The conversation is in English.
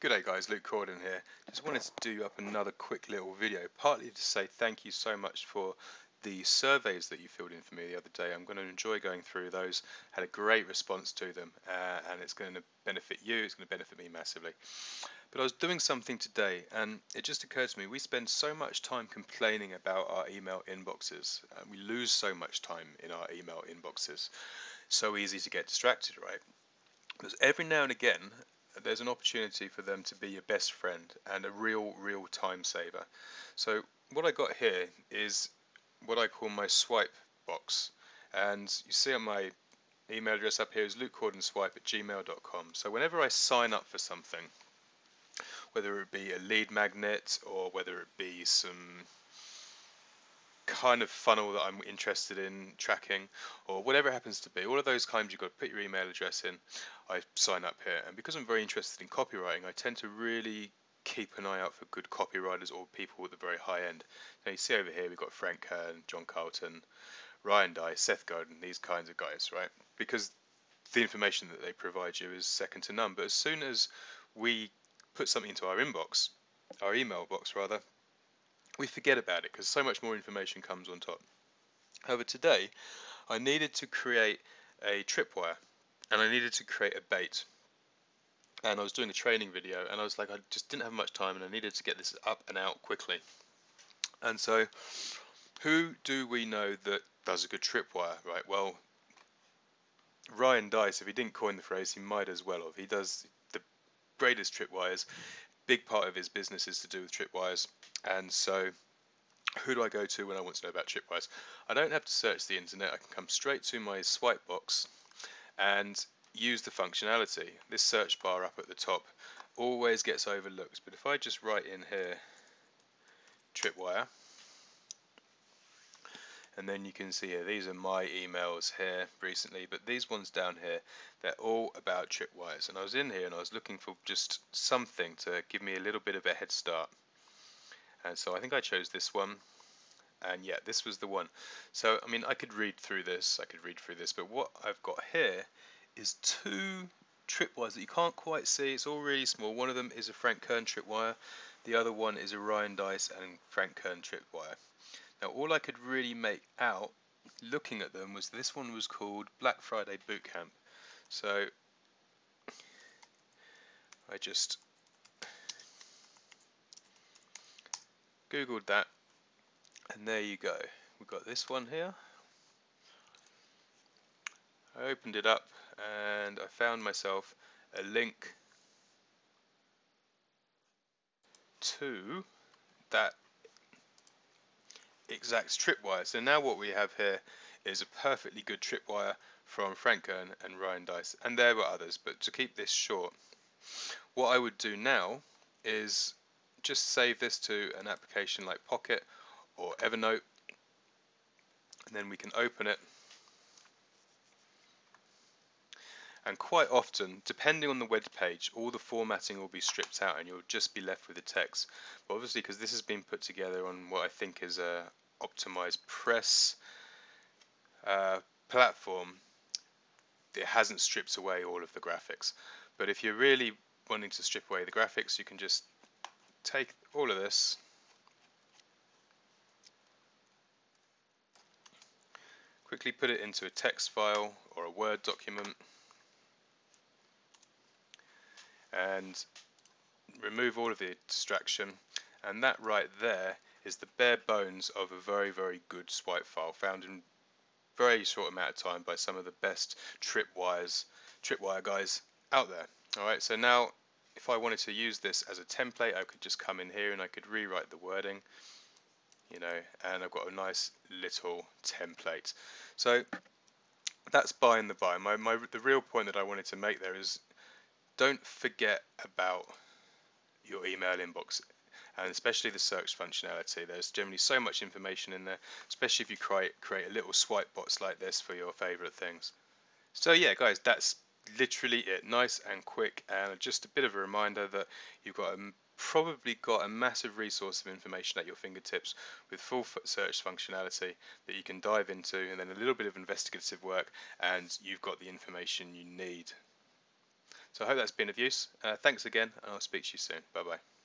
G'day guys, Luke Corden here. Just wanted to do up another quick little video, partly to say thank you so much for the surveys that you filled in for me the other day. I'm going to enjoy going through those. Had a great response to them, and it's going to benefit you, it's going to benefit me massively. But I was doing something today, and it just occurred to me, we spend so much time complaining about our email inboxes, and we lose so much time in our email inboxes. So easy to get distracted, right? Because every now and again, there's an opportunity for them to be your best friend and a real time saver. So what I got here is what I call my swipe box, and you see on my email address up here is lukecordenswipe@gmail.com. So whenever I sign up for something, whether it be a lead magnet or whether it be some kind of funnel that I'm interested in tracking, or whatever it happens to be, all of those kinds, you've got to put your email address in. I sign up here, and because I'm very interested in copywriting, I tend to really keep an eye out for good copywriters or people at the very high end. Now you see over here we've got Frank Kern, John Carlton, Ryan Dye, Seth Godin, these kinds of guys, right? Because the information that they provide you is second to none. But as soon as we put something into our inbox, our email box rather, we forget about it because so much more information comes on top. However, today I needed to create a tripwire and I needed to create a bait. And I was doing a training video and I was like, I just didn't have much time and I needed to get this up and out quickly. And so who do we know that does a good tripwire, right? Well, Ryan Dice, if he didn't coin the phrase, he might as well have. He does the greatest tripwires. Big part of his business is to do with tripwires. And so who do I go to when I want to know about tripwires? I don't have to search the internet. I can come straight to my swipe box and use the functionality. This search bar up at the top always gets overlooked, but if I just write in here tripwire, and then you can see here, these are my emails here recently, but these ones down here, they're all about tripwires. And I was in here and I was looking for just something to give me a little bit of a head start. And so I think I chose this one, and yeah, this was the one. So I mean, I could read through this, but what I've got here is two tripwires that you can't quite see. It's all really small. One of them is a Frank Kern tripwire, the other one is a Ryan Dice and Frank Kern tripwire. Now all I could really make out looking at them was this one was called Black Friday Bootcamp. So I just googled that, and there you go. We've got this one here. I opened it up and I found myself a link to that exact tripwire. So now what we have here is a perfectly good tripwire from Frank Kern and Ryan Dice, and there were others, but to keep this short, what I would do now is just save this to an application like Pocket or Evernote, and then we can open it. And quite often, depending on the web page, all the formatting will be stripped out and you'll just be left with the text. But obviously, because this has been put together on what I think is a optimized press platform, it hasn't stripped away all of the graphics. But if you're really wanting to strip away the graphics, you can just take all of this, quickly put it into a text file or a Word document, and remove all of the distraction, and that right there is the bare bones of a very good swipe file found in very short amount of time by some of the best tripwire guys out there. Alright, so now if I wanted to use this as a template, I could just come in here and I could rewrite the wording, you know, and I've got a nice little template. So that's by and the by. The real point that I wanted to make there is, don't forget about your email inbox, and especially the search functionality. There's generally so much information in there, especially if you create a little swipe box like this for your favorite things. So yeah guys, that's literally it. Nice and quick, and just a bit of a reminder that you've probably got a massive resource of information at your fingertips with full search functionality that you can dive into, and then a little bit of investigative work, and you've got the information you need. So I hope that's been of use. Thanks again, and I'll speak to you soon. Bye bye.